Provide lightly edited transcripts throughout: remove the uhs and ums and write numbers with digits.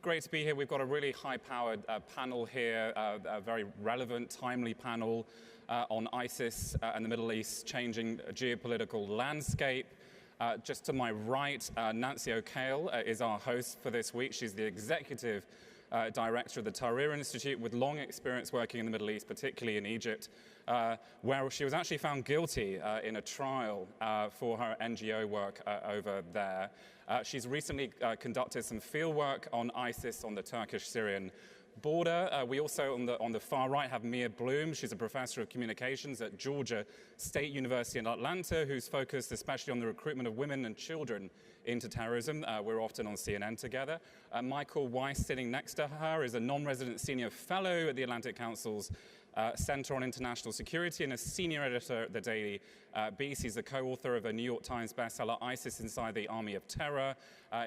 great to be here. We've got a really high-powered panel here, a very relevant, timely panel on ISIS and the Middle East changing geopolitical landscape. Just to my right, Nancy O'Kale is our host for this week. She's the executive director of the Tahrir Institute with long experience working in the Middle East, particularly in Egypt, where she was actually found guilty in a trial for her NGO work over there. She's recently conducted some fieldwork on ISIS on the Turkish-Syrian border. We also, on the far right, have Mia Bloom. She's a professor of communications at Georgia State University in Atlanta, who's focused especially on the recruitment of women and children into terrorism. We're often on CNN together. Michael Weiss, sitting next to her, is a non-resident senior fellow at the Atlantic Council's Center on International Security and a senior editor at the Daily Beast. He's the co-author of a New York Times bestseller, ISIS Inside the Army of Terror.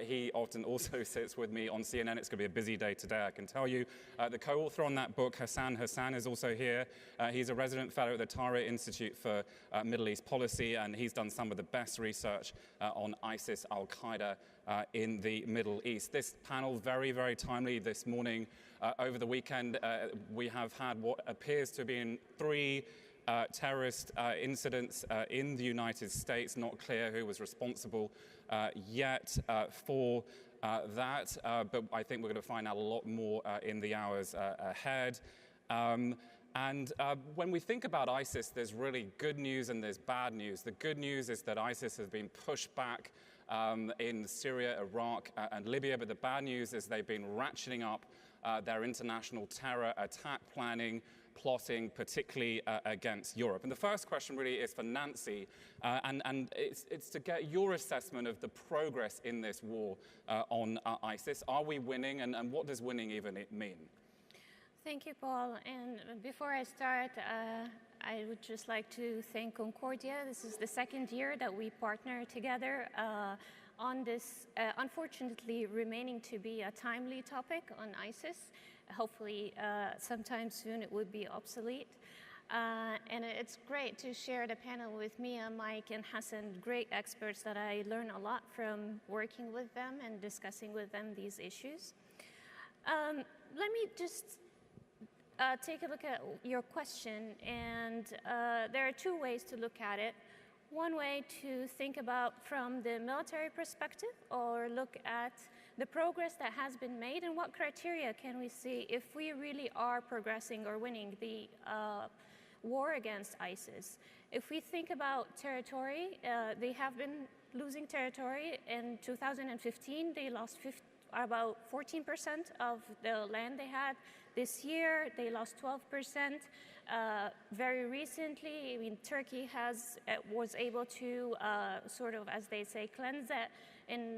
He often also sits with me on CNN. It's going to be a busy day today, I can tell you. The co-author on that book, Hassan Hassan, is also here. He's a resident fellow at the Tahrir Institute for Middle East Policy, and he's done some of the best research on ISIS, Al-Qaeda in the Middle East. This panel, very, very timely this morning. Over the weekend, we have had what appears to have been three terrorist incidents in the United States. Not clear who was responsible yet for that, but I think we're going to find out a lot more in the hours ahead. And when we think about ISIS, there's really good news and there's bad news. The good news is that ISIS has been pushed back in Syria, Iraq, and Libya, but the bad news is they've been ratcheting up their international terror attack planning, plotting, particularly against Europe. And the first question really is for Nancy, and it's to get your assessment of the progress in this war on ISIS. Are we winning, and what does winning even mean? Thank you, Paul. And before I start, I would just like to thank Concordia. This is the second year that we partner together on this, unfortunately, remaining to be a timely topic on ISIS. Hopefully, sometime soon it would be obsolete. And it's great to share the panel with Mia, Mike, and Hassan, great experts that I learn a lot from working with them and discussing with them these issues. Let me just take a look at your question, and there are two ways to look at it. One way to think about from the military perspective, or look at the progress that has been made and what criteria can we see if we really are progressing or winning the war against ISIS. If we think about territory, they have been losing territory. In 2015, they lost about 14% of the land they had. This year, they lost 12%. Very recently, I mean, Turkey was able to sort of, as they say, cleanse it in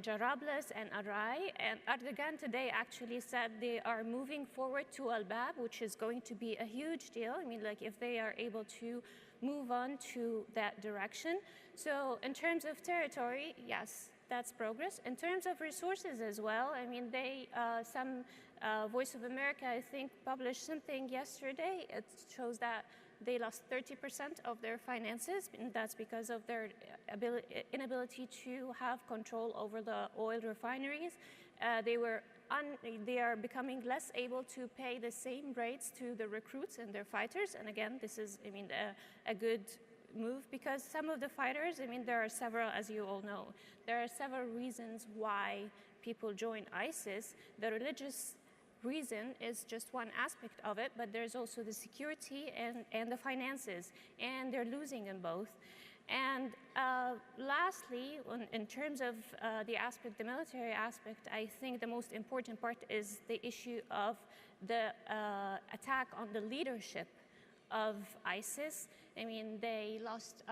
Jarablus and Arai. And Erdogan today actually said they are moving forward to Al-Bab, which is going to be a huge deal. I mean, like, if they are able to move on to that direction. So in terms of territory, yes, that's progress. In terms of resources as well, I mean, Voice of America, I think, published something yesterday. It shows that they lost 30% of their finances, and that's because of their inability to have control over the oil refineries. They are becoming less able to pay the same rates to the recruits and their fighters. And again, this is, I mean, a good move, because some of the fighters, I mean, there are several, as you all know, there are several reasons why people join ISIS. The religious reason is just one aspect of it, but there's also the security and the finances, and they're losing in both. And lastly, in terms of the military aspect, I think the most important part is the issue of the attack on the leadership of ISIS. I mean, they lost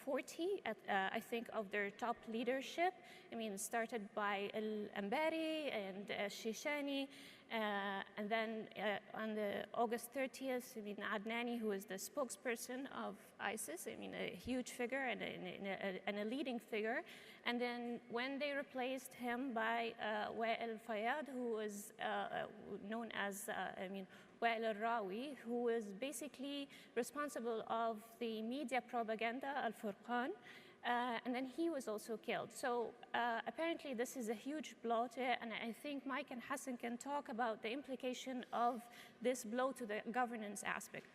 40, I think, of their top leadership. I mean, it started by Al-Ambari and Shishani, and then on the August 30th, I mean, Adnani, who is the spokesperson of ISIS, I mean, a huge figure and a leading figure. And then when they replaced him by Wa'il Fayyad, who was known as, Wa'il al-Rawi, who is basically responsible of the media propaganda, Al-Furqan, and then he was also killed. So apparently this is a huge blow to it, and I think Mike and Hassan can talk about the implication of this blow to the governance aspect.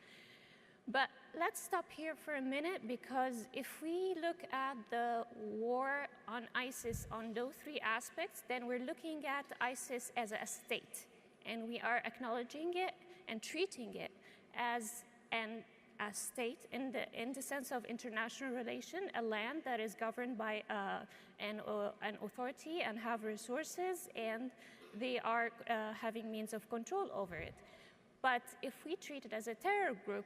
But let's stop here for a minute, because if we look at the war on ISIS on those three aspects, then we're looking at ISIS as a state, and we are acknowledging it and treating it as a state in the sense of international relation, a land that is governed by an authority and have resources, and they are having means of control over it. But if we treat it as a terror group,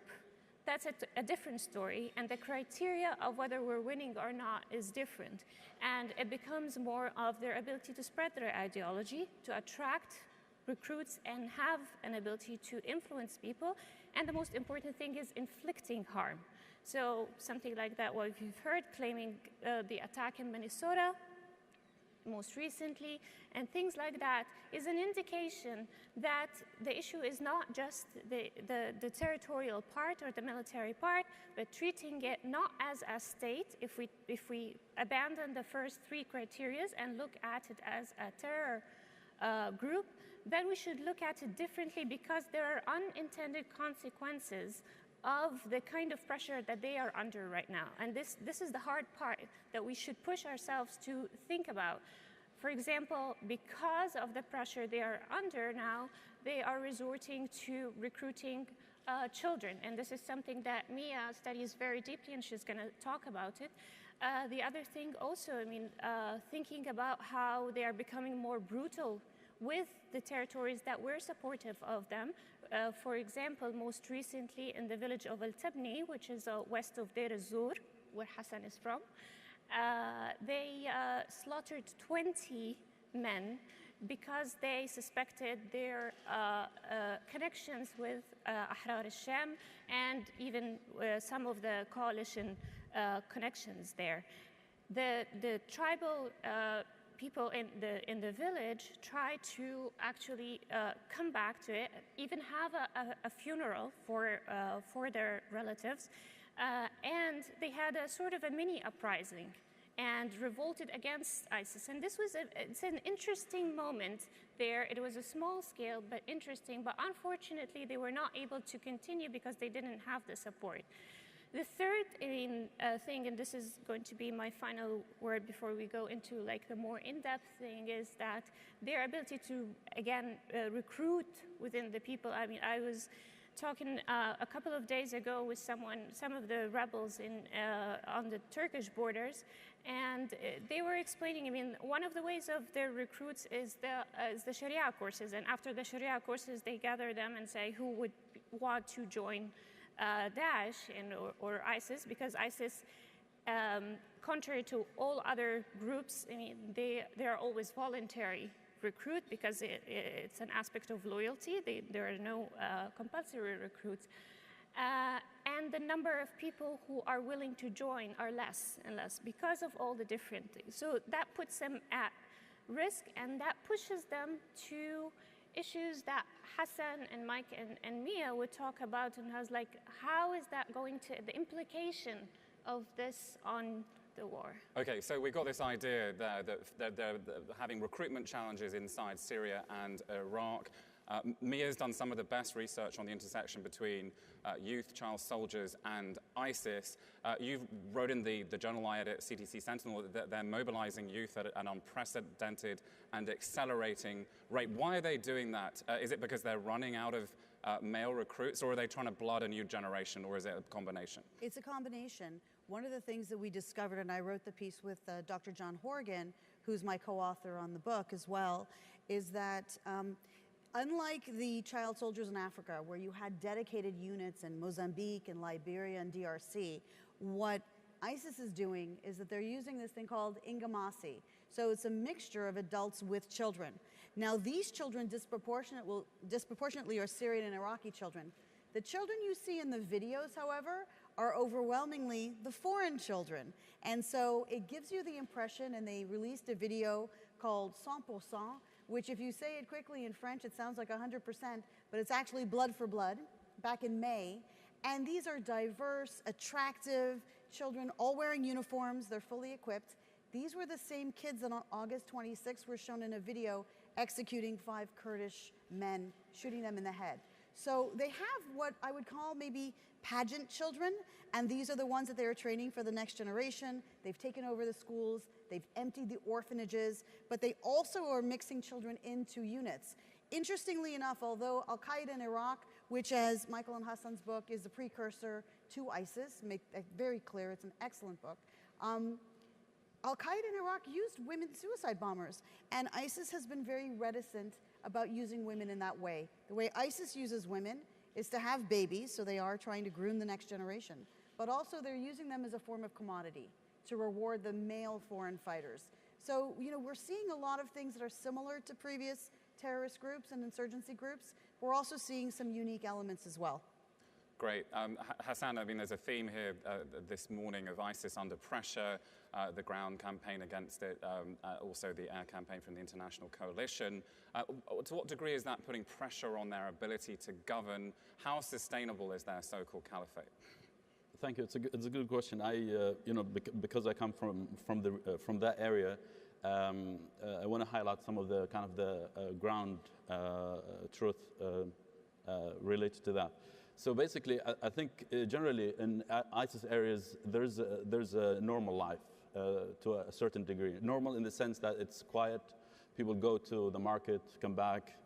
that's a different story, and the criteria of whether we're winning or not is different. And it becomes more of their ability to spread their ideology, to attract recruits, and have an ability to influence people. And the most important thing is inflicting harm. So something like that, what you've heard, claiming the attack in Minnesota most recently, and things like that, is an indication that the issue is not just the territorial part or the military part, but treating it not as a state. If we abandon the first three criteria and look at it as a terror group, then we should look at it differently, because there are unintended consequences of the kind of pressure that they are under right now. And this is the hard part that we should push ourselves to think about. For example, because of the pressure they are under now, they are resorting to recruiting children. And this is something that Mia studies very deeply, and she's going to talk about it. The other thing also, thinking about how they are becoming more brutal with the territories that were supportive of them. For example, most recently in the village of El Tabni, which is west of Deir ez-Zor, where Hassan is from, they slaughtered 20 men because they suspected their connections with Ahrar al-Sham, and even some of the coalition connections there. The tribal people in the village try to actually come back to it, even have a funeral for their relatives, and they had a sort of a mini uprising and revolted against ISIS. And this was it's an interesting moment there. It was a small scale, but interesting. But unfortunately, they were not able to continue because they didn't have the support. The third thing, and this is going to be my final word before we go into like the more in-depth thing, is that their ability to, again, recruit within the people. I mean, I was talking a couple of days ago with some of the rebels on the Turkish borders, and they were explaining, I mean, one of the ways of their recruits is the Sharia courses, and after the Sharia courses, they gather them and say who would want to join Daesh or ISIS, because ISIS, contrary to all other groups, I mean, they are always voluntary recruit, because it's an aspect of loyalty. There are no compulsory recruits. And the number of people who are willing to join are less and less because of all the different things. So that puts them at risk, and that pushes them to issues that Hassan and Mike and Mia would talk about, and I was like, how is that going to, the implication of this on the war? Okay, so we've got this idea there that they're having recruitment challenges inside Syria and Iraq. Mia's done some of the best research on the intersection between youth, child soldiers, and ISIS. You wrote in the journal I edit, CTC Sentinel, that they're mobilizing youth at an unprecedented and accelerating rate. Why are they doing that? Is it because they're running out of male recruits, or are they trying to blood a new generation, or is it a combination? It's a combination. One of the things that we discovered, and I wrote the piece with Dr. John Horgan, who's my co-author on the book as well, is that unlike the child soldiers in Africa, where you had dedicated units in Mozambique and Liberia and DRC, what ISIS is doing is that they're using this thing called Ingamasi. So it's a mixture of adults with children. Now, these children disproportionately are Syrian and Iraqi children. The children you see in the videos, however, are overwhelmingly the foreign children. And so it gives you the impression, and they released a video called 100%, which if you say it quickly in French, it sounds like 100%, but it's actually blood for blood, back in May. And these are diverse, attractive, children all wearing uniforms. They're fully equipped. These were the same kids that on August 26th were shown in a video executing 5 Kurdish men, shooting them in the head. So they have what I would call maybe pageant children, and these are the ones that they are training for the next generation. They've taken over the schools, they've emptied the orphanages, but they also are mixing children into units. Interestingly enough, although Al-Qaeda in Iraq, which as Michael and Hassan's book is the precursor to ISIS, make it very clear, it's an excellent book, Al-Qaeda in Iraq used women suicide bombers, and ISIS has been very reticent about using women in that way. The way ISIS uses women is to have babies, so they are trying to groom the next generation, but also they're using them as a form of commodity to reward the male foreign fighters. So, you know, we're seeing a lot of things that are similar to previous terrorist groups and insurgency groups. We're also seeing some unique elements as well. Great. Hassan, I mean, there's a theme here this morning of ISIS under pressure, the ground campaign against it, also the air campaign from the international coalition. To what degree is that putting pressure on their ability to govern? How sustainable is their so-called caliphate? Thank you. It's a good question. You know, because I come from that area, I want to highlight some of the kind of the ground truth related to that. So basically, I think generally in ISIS areas, there's a normal life to a certain degree. Normal in the sense that it's quiet, people go to the market, come back.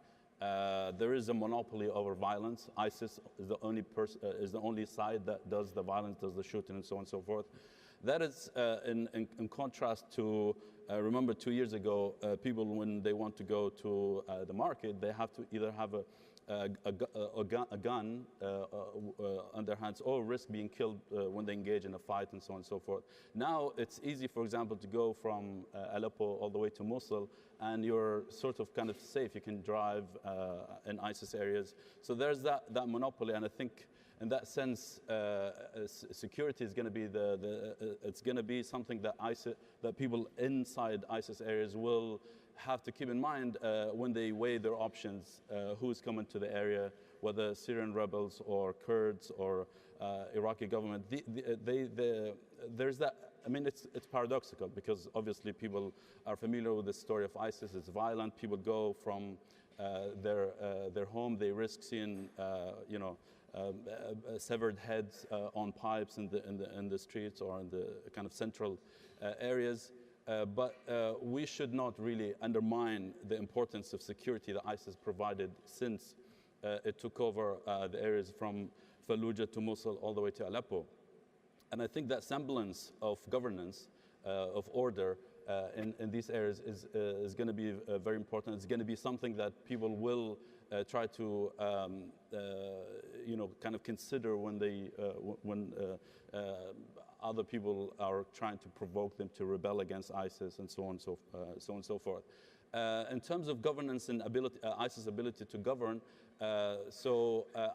There is a monopoly over violence. ISIS is the only side that does the violence, does the shooting, and so on and so forth. That is in contrast to, remember 2 years ago, people when they want to go to the market, they have to either have a gun on their hands or risk being killed when they engage in a fight and so on and so forth. Now it's easy, for example, to go from Aleppo all the way to Mosul and you're sort of kind of safe. You can drive in ISIS areas. So there's that monopoly, and I think in that sense, security is going to be it's going to be something that that people inside ISIS areas will have to keep in mind when they weigh their options, who's coming to the area, whether Syrian rebels or Kurds or Iraqi government. There's that. I mean, it's paradoxical because obviously people are familiar with the story of ISIS. It's violent. People go from their home. They risk seeing, you know, severed heads on pipes in the streets or in the kind of central areas. But we should not really undermine the importance of security that ISIS provided since it took over the areas from Fallujah to Mosul all the way to Aleppo. And I think that semblance of governance, of order in these areas is going to be very important. It's going to be something that people will try to, you know, kind of consider when they other people are trying to provoke them to rebel against ISIS and so on and so forth. In terms of governance and ability, ISIS' ability to govern,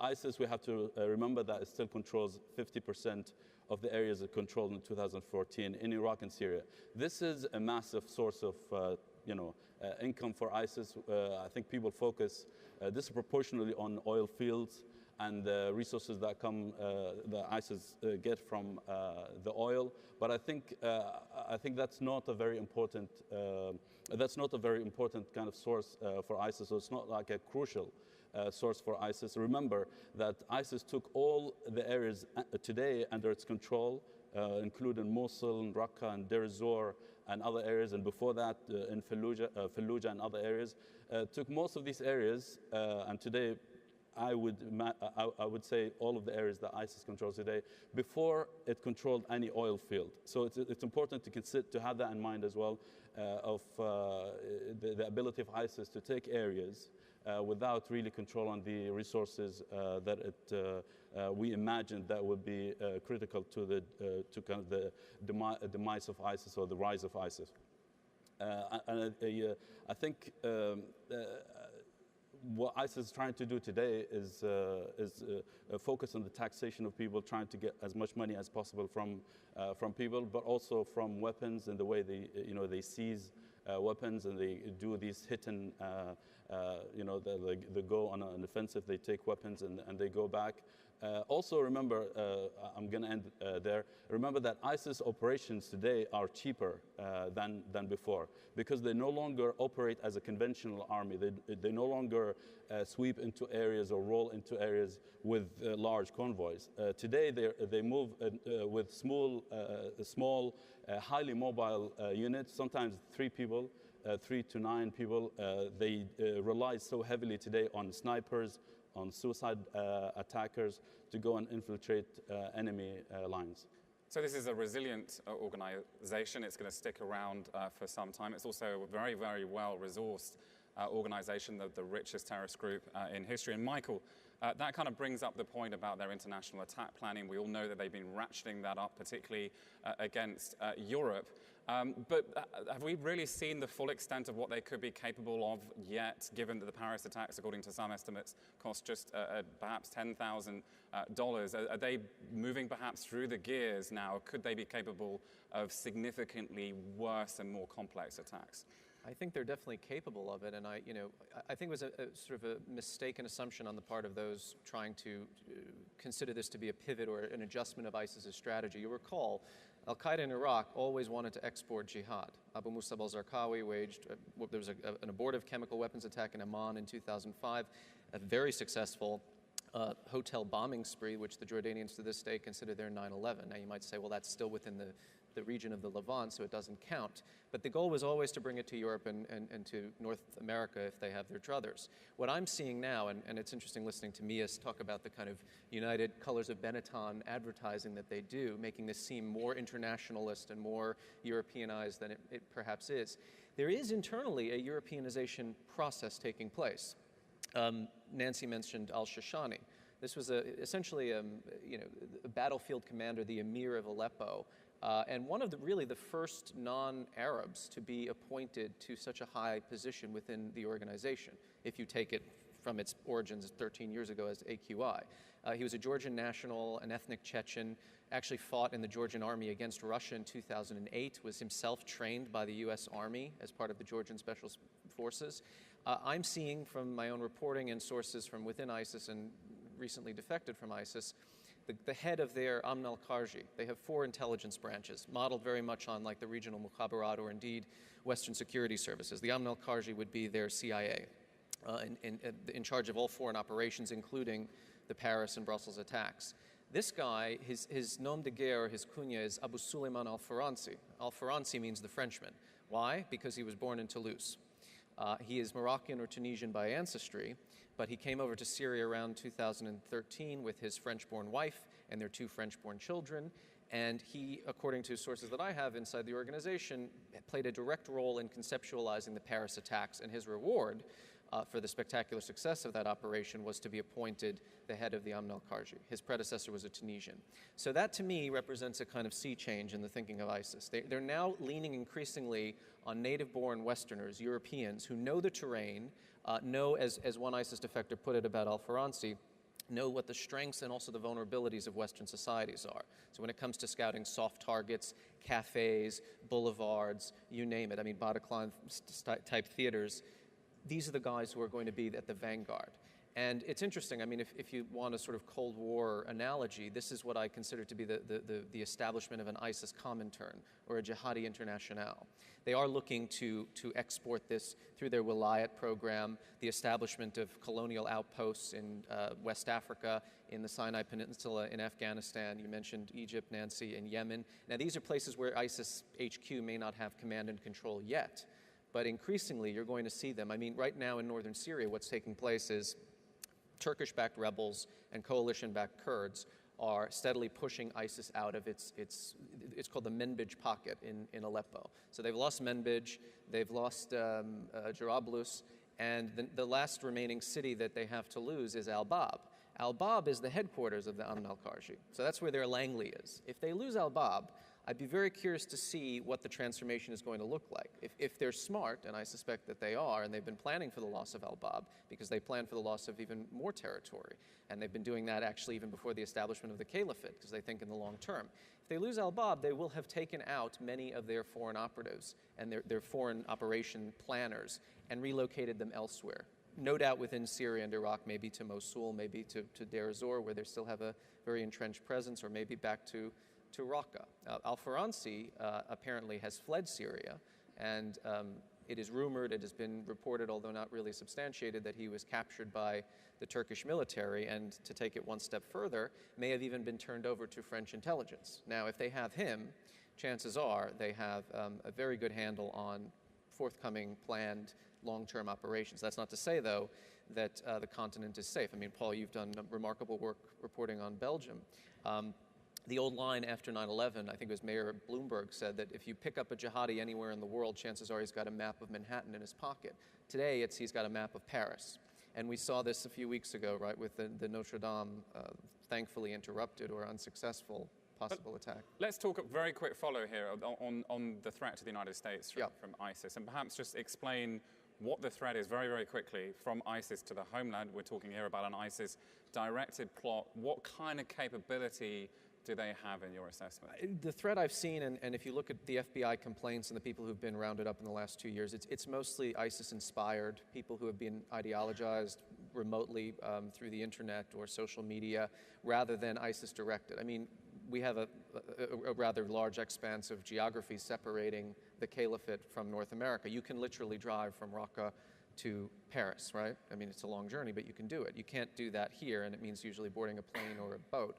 ISIS, we have to remember that it still controls 50% of the areas it controlled in 2014 in Iraq and Syria. This is a massive source of, you know, income for ISIS. I think people focus disproportionately on oil fields and the resources that come, that ISIS get from the oil. But I think that's not a very important. That's not a very important kind of source for ISIS. So it's not like a crucial source for ISIS. Remember that ISIS took all the areas today under its control, including Mosul and Raqqa and Deir ez-Zor and other areas, and before that in Fallujah and other areas. Took most of these areas, and today I would say all of the areas that ISIS controls today before it controlled any oil field. So it's important to have that in mind as well, of the ability of ISIS to take areas without really control on the resources that we imagined that would be critical to kind of the demise of ISIS or the rise of ISIS. And I think what ISIS is trying to do today is focus on the taxation of people, trying to get as much money as possible from people, but also from weapons and the way they seize weapons and they do these hit and they go on an offensive, they take weapons, and they go back. Also remember, I'm going to end there, remember that ISIS operations today are cheaper than before, because they no longer operate as a conventional army. They no longer sweep into areas or roll into areas with large convoys. Today they move with small, highly mobile units, sometimes 3 people, 3 to 9 people. They rely so heavily today on snipers, on suicide attackers to go and infiltrate enemy lines. So this is a resilient organization. It's going to stick around for some time. It's also a very, very well-resourced organization, the richest terrorist group in history. And Michael, that kind of brings up the point about their international attack planning. We all know that they've been ratcheting that up, particularly against Europe. But have we really seen the full extent of what they could be capable of yet, given that the Paris attacks, according to some estimates, cost just perhaps $10,000? Are they moving perhaps through the gears now? Could they be capable of significantly worse and more complex attacks? I think they're definitely capable of it, and I think it was a sort of a mistaken assumption on the part of those trying to consider this to be a pivot or an adjustment of ISIS's strategy. You'll recall, Al-Qaeda in Iraq always wanted to export jihad. Abu Musab al-Zarqawi waged, there was an abortive chemical weapons attack in Amman in 2005, a very successful hotel bombing spree, which the Jordanians to this day consider their 9/11. Now you might say, well, that's still within the region of the Levant, so it doesn't count. But the goal was always to bring it to Europe and to North America if they have their druthers. What I'm seeing now, and it's interesting listening to Mias talk about the kind of United Colors of Benetton advertising that they do, making this seem more internationalist and more Europeanized than it perhaps is. There is internally a Europeanization process taking place. Nancy mentioned al-Shashani. This was essentially a battlefield commander, the emir of Aleppo, and one of the first non-Arabs to be appointed to such a high position within the organization, if you take it from its origins 13 years ago as AQI. He was a Georgian national, an ethnic Chechen, actually fought in the Georgian army against Russia in 2008, was himself trained by the US Army as part of the Georgian Special Forces. I'm seeing from my own reporting and sources from within ISIS and recently defected from ISIS, the head of their Amn al-Karji. They have 4 intelligence branches, modeled very much on like the regional Mukhabarat or indeed Western security services. The Amn al-Karji would be their CIA, in charge of all foreign operations, including the Paris and Brussels attacks. This guy, his nom de guerre, his kunya is Abu Suleiman al-Faransi. Al-Faransi means the Frenchman. Why? Because he was born in Toulouse. He is Moroccan or Tunisian by ancestry, but he came over to Syria around 2013 with his French-born wife and their 2 French-born children. And he, according to sources that I have inside the organization, played a direct role in conceptualizing the Paris attacks. And his reward for the spectacular success of that operation was to be appointed the head of the Amn al-Karji. His predecessor was a Tunisian. So that, to me, represents a kind of sea change in the thinking of ISIS. They're now leaning increasingly on native-born Westerners, Europeans, who know the terrain, know, as one ISIS defector put it about al-Faransi, know what the strengths and also the vulnerabilities of Western societies are. So when it comes to scouting soft targets, cafes, boulevards, you name it, I mean, Bataclan-type theaters, these are the guys who are going to be at the vanguard. And it's interesting, I mean, if you want a sort of Cold War analogy, this is what I consider to be the establishment of an ISIS Comintern or a Jihadi International. They are looking to export this through their Wilayat program, the establishment of colonial outposts in West Africa, in the Sinai Peninsula, in Afghanistan. You mentioned Egypt, Nancy, and Yemen. Now, these are places where ISIS HQ may not have command and control yet, but increasingly you're going to see them. I mean, right now in northern Syria, what's taking place is Turkish-backed rebels and coalition-backed Kurds are steadily pushing ISIS out of it's called the Manbij pocket in Aleppo. So they've lost Manbij, they've lost Jarablus, and the last remaining city that they have to lose is Al-Bab. Al-Bab is the headquarters of the Amn al-Karji. So that's where their Langley is. If they lose Al-Bab, I'd be very curious to see what the transformation is going to look like. If they're smart, and I suspect that they are, and they've been planning for the loss of Al-Bab, because they plan for the loss of even more territory. And they've been doing that actually even before the establishment of the caliphate, because they think in the long term. If they lose Al-Bab, they will have taken out many of their foreign operatives and their foreign operation planners and relocated them elsewhere. no doubt within Syria and Iraq, maybe to Mosul, maybe to Deir ez-Zor, where they still have a very entrenched presence, or maybe back to Raqqa. Al-Faransi apparently has fled Syria, and it is rumored, it has been reported, although not really substantiated, that he was captured by the Turkish military, and to take it one step further, may have even been turned over to French intelligence. Now, if they have him, chances are they have a very good handle on forthcoming planned long-term operations. That's not to say, though, that the continent is safe. I mean, Paul, you've done remarkable work reporting on Belgium. The old line after 9/11, I think it was Mayor Bloomberg, said that if you pick up a jihadi anywhere in the world, chances are he's got a map of Manhattan in his pocket. Today, he's got a map of Paris. And we saw this a few weeks ago, right, with the Notre Dame thankfully interrupted or unsuccessful possible attack. Let's talk a very quick follow here on the threat to the United States from ISIS, and perhaps just explain what the threat is very, very quickly from ISIS to the homeland. We're talking here about an ISIS-directed plot. What kind of capability do they have in your assessment? The threat I've seen, and if you look at the FBI complaints and the people who've been rounded up in the last 2 years, it's mostly ISIS-inspired, people who have been ideologized remotely through the internet or social media, rather than ISIS-directed. I mean, we have a rather large expanse of geography separating the caliphate from North America. You can literally drive from Raqqa to Paris, right? I mean, it's a long journey, but you can do it. You can't do that here, and it means usually boarding a plane or a boat.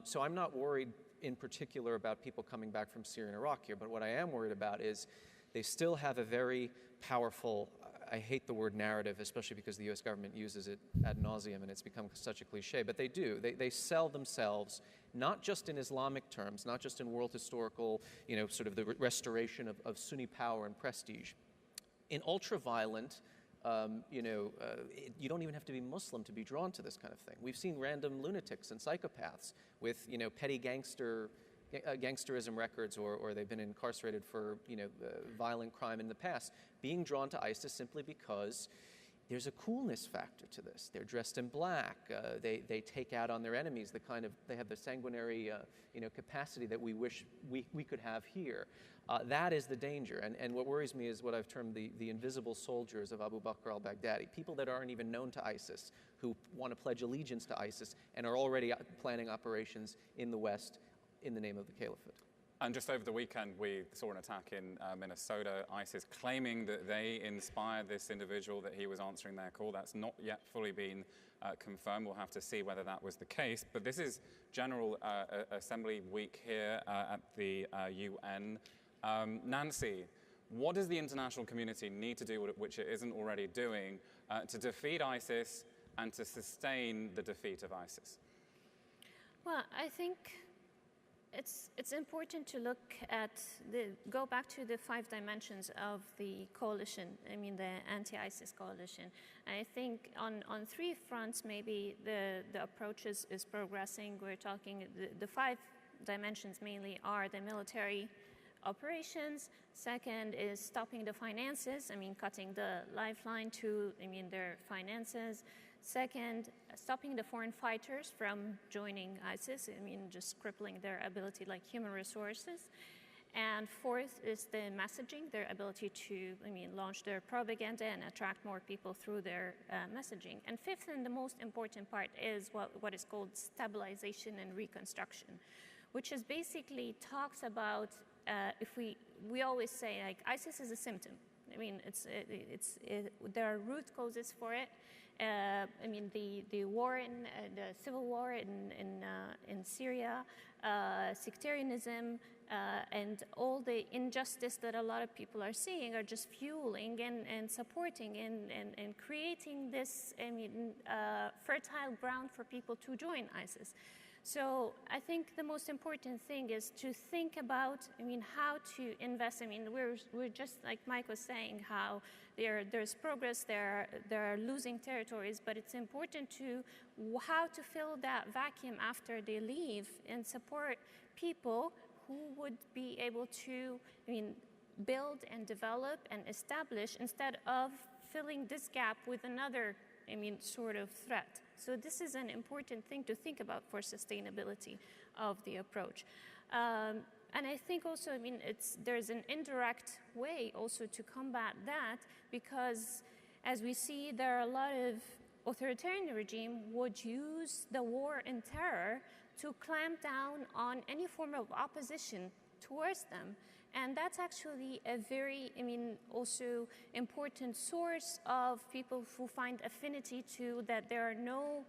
So I'm not worried in particular about people coming back from Syria and Iraq here, but what I am worried about is they still have a very powerful, I hate the word narrative, especially because the US government uses it ad nauseum and it's become such a cliche, but they do. They sell themselves, not just in Islamic terms, not just in world historical, sort of the restoration of Sunni power and prestige. In ultra-violent, you don't even have to be Muslim to be drawn to this kind of thing. We've seen random lunatics and psychopaths with, petty gangsterism records, or they've been incarcerated for, violent crime in the past, being drawn to ISIS simply because there's a coolness factor to this. They're dressed in black. They take out on their enemies. They have the sanguinary, capacity that we wish we could have here. That is the danger. And what worries me is what I've termed the invisible soldiers of Abu Bakr al-Baghdadi, people that aren't even known to ISIS, who want to pledge allegiance to ISIS and are already planning operations in the West in the name of the caliphate. And just over the weekend, we saw an attack in Minnesota, ISIS claiming that they inspired this individual, that he was answering their call. That's not yet fully been confirmed. We'll have to see whether that was the case. But this is General Assembly Week here at the UN. Nancy, what does the international community need to do, which it isn't already doing, to defeat ISIS and to sustain the defeat of ISIS? Well, I think it's important to go back to the 5 dimensions of the coalition, the anti-ISIS coalition. And I think on 3 fronts, maybe the approach is progressing. We're talking, the 5 dimensions mainly are the military operations. Second is stopping the finances, cutting the lifeline to, their finances. Second, stopping the foreign fighters from joining ISIS, just crippling their ability, like human resources. And fourth is the messaging, their ability to, launch their propaganda and attract more people through their messaging. And fifth, and the most important part, is what is called stabilization and reconstruction, which is basically talks about, if we always say, like, ISIS is a symptom. There are root causes for it. The war the civil war in Syria, sectarianism, and all the injustice that a lot of people are seeing are just fueling and supporting and creating this fertile ground for people to join ISIS. So I think the most important thing is to think about, how to invest. We're just, like Mike was saying, how there's progress, there are losing territories, but it's important to how to fill that vacuum after they leave and support people who would be able to, build and develop and establish, instead of filling this gap with another, sort of threat. So this is an important thing to think about for sustainability of the approach. And I think also, there's an indirect way also to combat that, because as we see, there are a lot of authoritarian regime would use the war and terror to clamp down on any form of opposition towards them. And that's actually a very, also important source of people who find affinity to that there are no,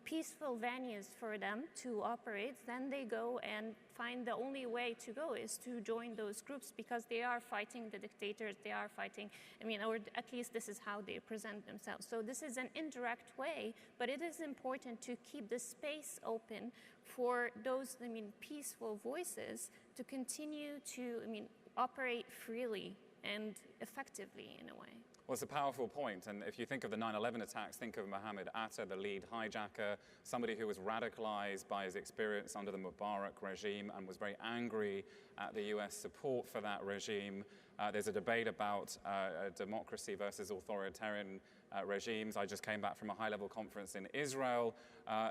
peaceful venues for them to operate. Then they go and find the only way to go is to join those groups because they are fighting the dictators, they are fighting, or at least this is how they present themselves. So this is an indirect way, but it is important to keep the space open for those, peaceful voices to continue to, operate freely and effectively in a way. Well, it's a powerful point, and if you think of the 9/11 attacks, think of Mohammed Atta, the lead hijacker, somebody who was radicalized by his experience under the Mubarak regime and was very angry at the US support for that regime. There's a debate about democracy versus authoritarian regimes. I just came back from a high-level conference in Israel.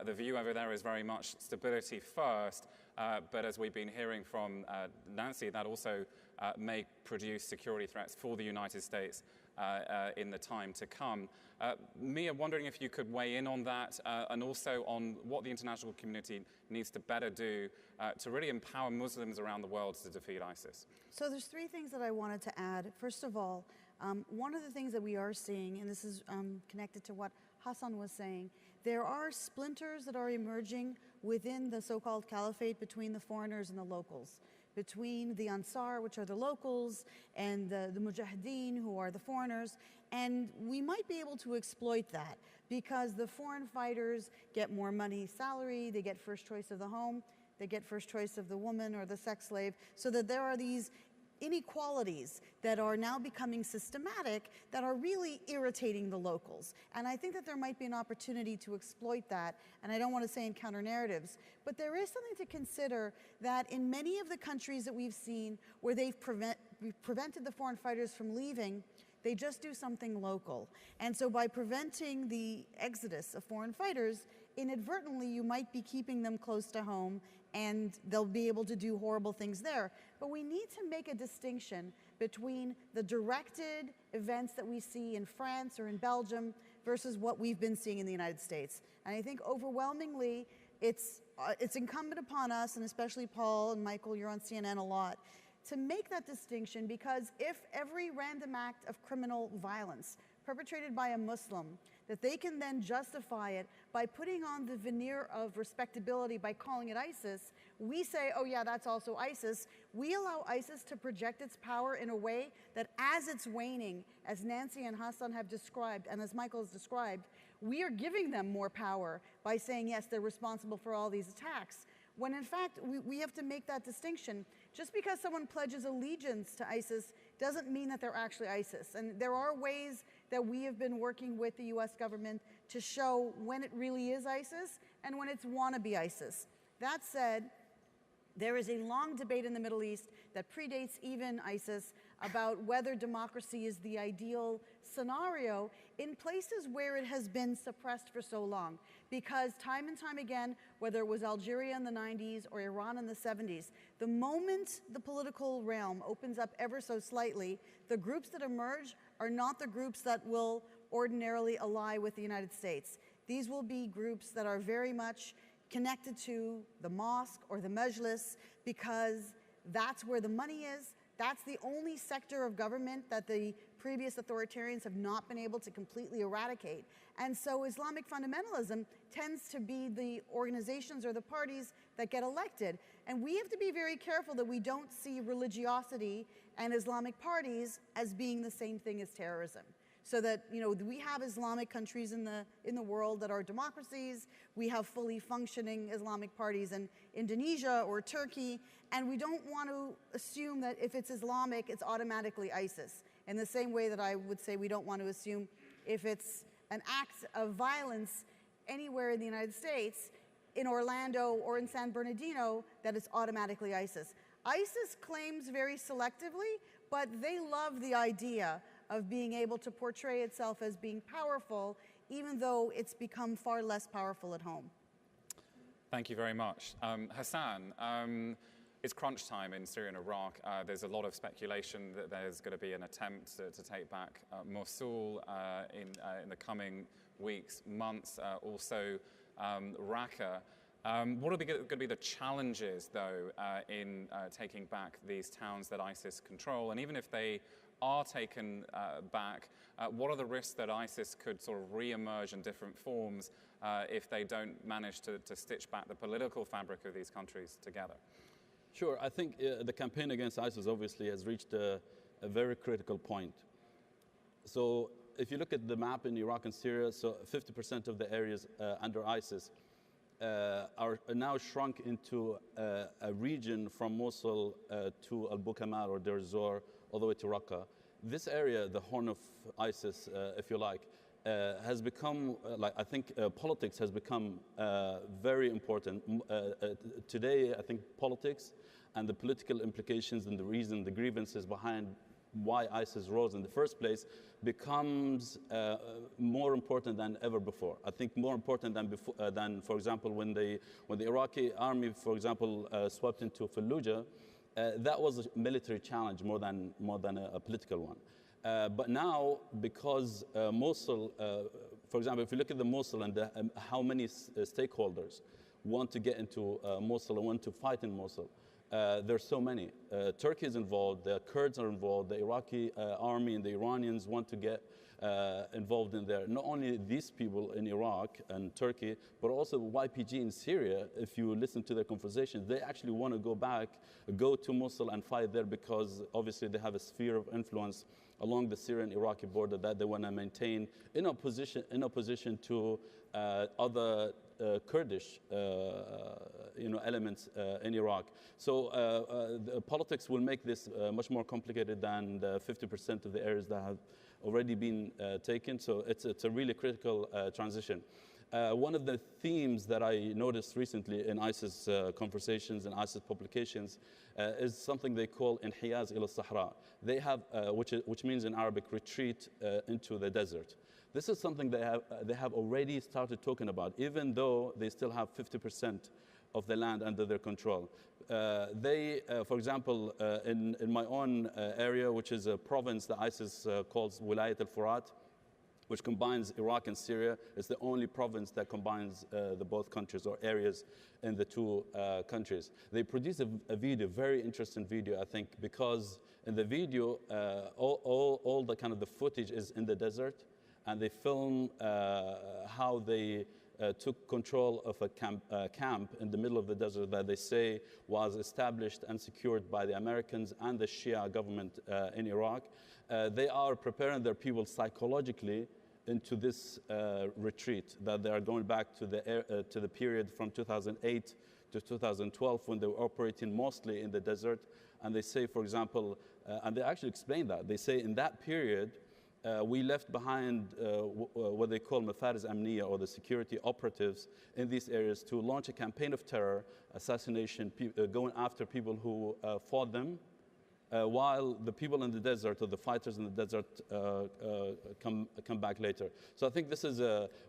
The view over there is very much stability first, but as we've been hearing from Nancy, that also may produce security threats for the United States in the time to come. Mia, wondering if you could weigh in on that and also on what the international community needs to better do to really empower Muslims around the world to defeat ISIS. So there's three things that I wanted to add. First of all, one of the things that we are seeing, and this is connected to what Hassan was saying, there are splinters that are emerging within the so-called caliphate between the foreigners and the locals, between the Ansar, which are the locals, and the Mujahideen, who are the foreigners. And we might be able to exploit that because the foreign fighters get more money salary, they get first choice of the home, they get first choice of the woman or the sex slave, so that there are these inequalities that are now becoming systematic that are really irritating the locals. And I think that there might be an opportunity to exploit that, and I don't want to say in counter narratives, but there is something to consider that in many of the countries that we've seen where they've prevented the foreign fighters from leaving, they just do something local. And so by preventing the exodus of foreign fighters, inadvertently you might be keeping them close to home and they'll be able to do horrible things there. But we need to make a distinction between the directed events that we see in France or in Belgium versus what we've been seeing in the United States. And I think overwhelmingly it's incumbent upon us, and especially Paul and Michael, you're on CNN a lot, to make that distinction, because if every random act of criminal violence perpetrated by a Muslim, that they can then justify it by putting on the veneer of respectability by calling it ISIS, we say, oh yeah, that's also ISIS. We allow ISIS to project its power in a way that as it's waning, as Nancy and Hassan have described, and as Michael has described, we are giving them more power by saying, yes, they're responsible for all these attacks. When in fact, we have to make that distinction. Just because someone pledges allegiance to ISIS doesn't mean that they're actually ISIS. And there are ways that we have been working with the US government to show when it really is ISIS and when it's wannabe ISIS. That said, there is a long debate in the Middle East that predates even ISIS about whether democracy is the ideal scenario in places where it has been suppressed for so long. Because time and time again, whether it was Algeria in the 90s or Iran in the 70s, the moment the political realm opens up ever so slightly, the groups that emerge are not the groups that will ordinarily ally with the United States. These will be groups that are very much connected to the mosque or the majlis, because that's where the money is. That's the only sector of government that the previous authoritarians have not been able to completely eradicate. And so Islamic fundamentalism tends to be the organizations or the parties that get elected. And we have to be very careful that we don't see religiosity and Islamic parties as being the same thing as terrorism. So that, we have Islamic countries in the world that are democracies. We have fully functioning Islamic parties in Indonesia or Turkey, and we don't want to assume that if it's Islamic, it's automatically ISIS. In the same way that I would say we don't want to assume if it's an act of violence anywhere in the United States, in Orlando or in San Bernardino, that it's automatically ISIS. ISIS claims very selectively, but they love the idea of being able to portray itself as being powerful, even though it's become far less powerful at home. Thank you very much. Hassan, it's crunch time in Syria and Iraq. There's a lot of speculation that there's going to be an attempt to take back Mosul in the coming weeks, months, also Raqqa. What are going to be the challenges, though, in taking back these towns that ISIS control? And even if they are taken back, what are the risks that ISIS could sort of re-emerge in different forms if they don't manage to stitch back the political fabric of these countries together? Sure. I think the campaign against ISIS obviously has reached a very critical point. So if you look at the map in Iraq and Syria, so 50% of the areas under ISIS are now shrunk into a region from Mosul to Al-Bukamal or Deir ez-Zor, all the way to Raqqa. This area, the Horn of ISIS, if you like, has become, I think politics has become very important. Today, I think politics and the political implications and the grievances behind why ISIS rose in the first place becomes more important than ever before. I think more important than for example, when the Iraqi army, for example, swept into Fallujah. That was a military challenge more than a political one. But now, because Mosul, for example, if you look at the Mosul and how many stakeholders want to get into Mosul and want to fight in Mosul, there's so many. Turkey is involved, the Kurds are involved, the Iraqi army and the Iranians want to get involved in there. Not only these people in Iraq and Turkey, but also YPG in Syria. If you listen to their conversations, they actually want to go to Mosul and fight there because obviously they have a sphere of influence along the Syrian-Iraqi border that they want to maintain in opposition to other Kurdish elements in Iraq. So the politics will make this much more complicated than the 50% of the areas that have already been taken. So it's a really critical transition. One of the themes that I noticed recently in ISIS conversations and ISIS publications is something they call inhiyaz ila sahra. They have, which means in Arabic, retreat into the desert. This is something they have already started talking about, even though they still have 50% of the land under their control. For example, in my own area, which is a province that ISIS calls Wilayat al-Furat, which combines Iraq and Syria. It's the only province that combines the both countries or areas in the two countries. They produced a video, very interesting video, I think, because in the video, all the kind of the footage is in the desert, and they film how they took control of a camp in the middle of the desert that they say was established and secured by the Americans and the Shia government in Iraq. They are preparing their people psychologically into this retreat, that they are going back to the period from 2008 to 2012 when they were operating mostly in the desert. And they say, for example, and they actually explain that. They say in that period, we left behind what they call Mafaris Amniya, or the security operatives in these areas, to launch a campaign of terror, assassination, going after people who fought them, while the people in the desert, or the fighters in the desert, come back later. So I think this is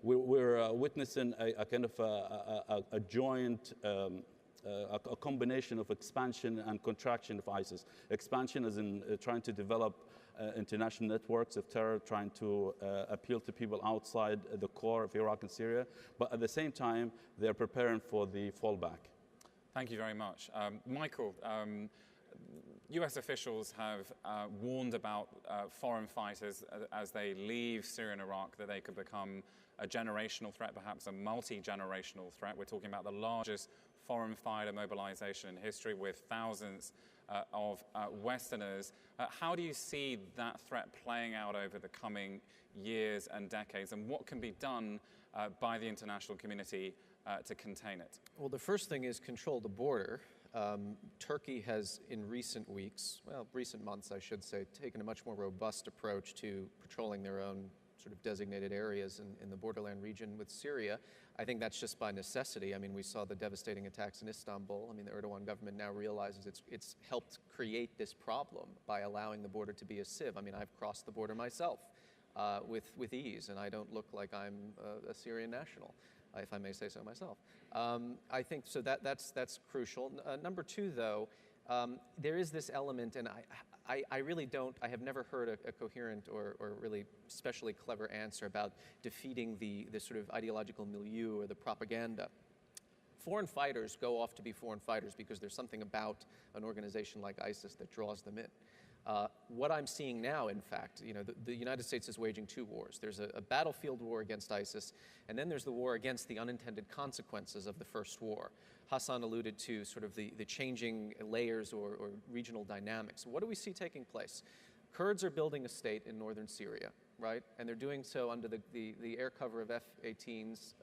we're witnessing a kind of a joint, a combination of expansion and contraction of ISIS. Expansion as in trying to develop international networks of terror, trying to appeal to people outside the core of Iraq and Syria, but at the same time, they're preparing for the fallback. Thank you very much. Michael, US officials have warned about foreign fighters as they leave Syria and Iraq, that they could become a generational threat, perhaps a multi-generational threat. We're talking about the largest foreign fighter mobilization in history, with thousands of Westerners. How do you see that threat playing out over the coming years and decades, and what can be done by the international community to contain it? Well, the first thing is control the border. Turkey has, in recent weeks, well, recent months, I should say, taken a much more robust approach to patrolling their own sort of designated areas in the borderland region with Syria. I think that's just by necessity. I mean, we saw the devastating attacks in Istanbul. I mean, the Erdogan government now realizes it's helped create this problem by allowing the border to be a sieve. I mean, I've crossed the border myself with ease, and I don't look like I'm a Syrian national. if I may say so myself. I think so that's crucial. Number two, though, there is this element, and I really don't, I have never heard a coherent or really especially clever answer about defeating the sort of ideological milieu or the propaganda. Foreign fighters go off to be foreign fighters because there's something about an organization like ISIS that draws them in. What I'm seeing now, in fact, the United States is waging two wars. There's a battlefield war against ISIS, and then there's the war against the unintended consequences of the first war. Hassan alluded to sort of the changing layers or regional dynamics. What do we see taking place? Kurds are building a state in northern Syria, right? And they're doing so under the air cover of F-18s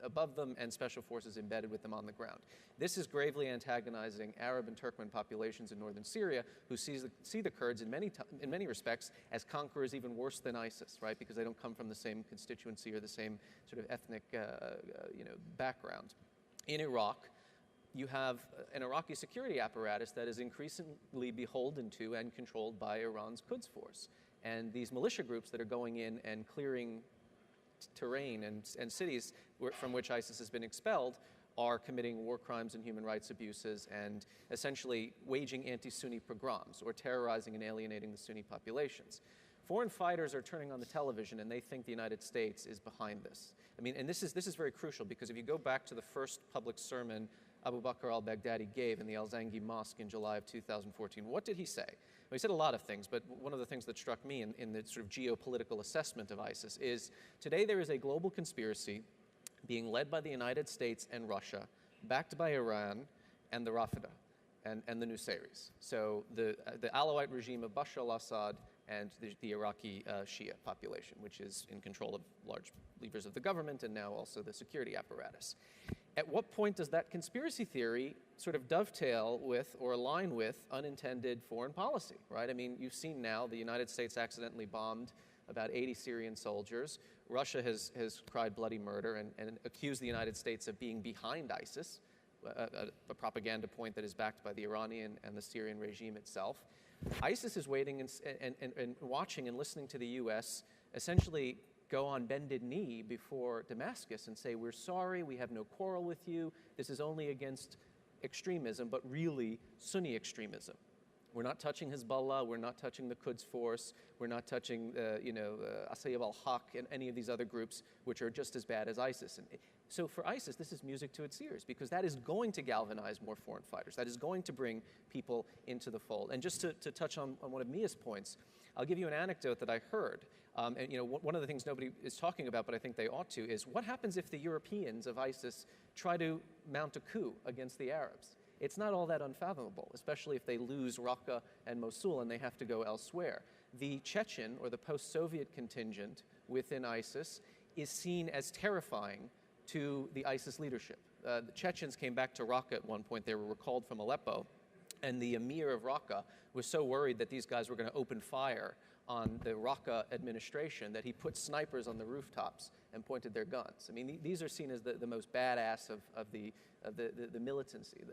above them and special forces embedded with them on the ground. This is gravely antagonizing Arab and Turkmen populations in northern Syria who see the Kurds in many respects as conquerors even worse than ISIS, right? Because they don't come from the same constituency or the same sort of ethnic background. In Iraq, you have an Iraqi security apparatus that is increasingly beholden to and controlled by Iran's Quds Force. And these militia groups that are going in and clearing terrain and cities from which ISIS has been expelled are committing war crimes and human rights abuses and essentially waging anti-Sunni pogroms or terrorizing and alienating the Sunni populations. Foreign fighters are turning on the television and they think the United States is behind this. I mean, and this is very crucial because if you go back to the first public sermon Abu Bakr al-Baghdadi gave in the Al-Zangi Mosque in July of 2014. What did he say? Well, he said a lot of things, but one of the things that struck me in the sort of geopolitical assessment of ISIS is today there is a global conspiracy being led by the United States and Russia, backed by Iran and the Rafida and the Nusayris. So the Alawite regime of Bashar al-Assad and the Iraqi Shia population, which is in control of large levers of the government and now also the security apparatus. At what point does that conspiracy theory sort of dovetail with or align with unintended foreign policy, right? I mean, you've seen now the United States accidentally bombed about 80 Syrian soldiers. Russia has cried bloody murder and accused the United States of being behind ISIS, a propaganda point that is backed by the Iranian and the Syrian regime itself. ISIS is waiting and watching and listening to the U.S. essentially go on bended knee before Damascus and say, we're sorry, we have no quarrel with you, this is only against extremism, but really Sunni extremism. We're not touching Hezbollah, we're not touching the Quds Force, we're not touching, Asayib al-Haq and any of these other groups which are just as bad as ISIS. And so for ISIS, this is music to its ears because that is going to galvanize more foreign fighters. That is going to bring people into the fold. And just to touch on one of Mia's points, I'll give you an anecdote that I heard. And one of the things nobody is talking about, but I think they ought to, is what happens if the Europeans of ISIS try to mount a coup against the Arabs? It's not all that unfathomable, especially if they lose Raqqa and Mosul and they have to go elsewhere. The Chechen, or the post-Soviet contingent within ISIS, is seen as terrifying to the ISIS leadership. The Chechens came back to Raqqa at one point. They were recalled from Aleppo, and the emir of Raqqa was so worried that these guys were going to open fire on the Raqqa administration that he put snipers on the rooftops and pointed their guns. I mean, these are seen as the most badass of the militancy.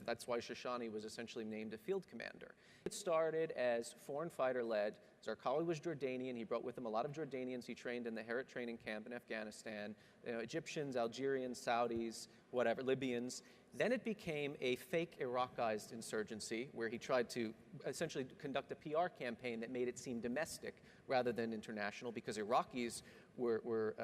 That's why Shoshani was essentially named a field commander. It started as foreign fighter-led. Zarqawi was Jordanian. He brought with him a lot of Jordanians. He trained in the Herat training camp in Afghanistan. Egyptians, Algerians, Saudis, whatever, Libyans. Then it became a fake Iraqized insurgency where he tried to essentially conduct a PR campaign that made it seem domestic rather than international because Iraqis were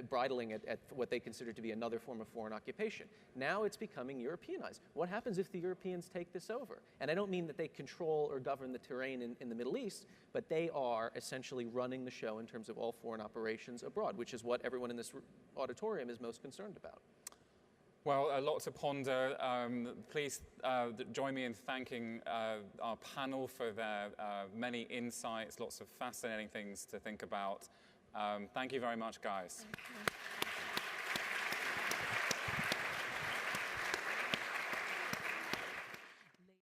bridling at what they considered to be another form of foreign occupation. Now it's becoming Europeanized. What happens if the Europeans take this over? And I don't mean that they control or govern the terrain in the Middle East, but they are essentially running the show in terms of all foreign operations abroad, which is what everyone in this auditorium is most concerned about. Well, a lot to ponder. Please join me in thanking our panel for their many insights, lots of fascinating things to think about. Thank you very much, guys.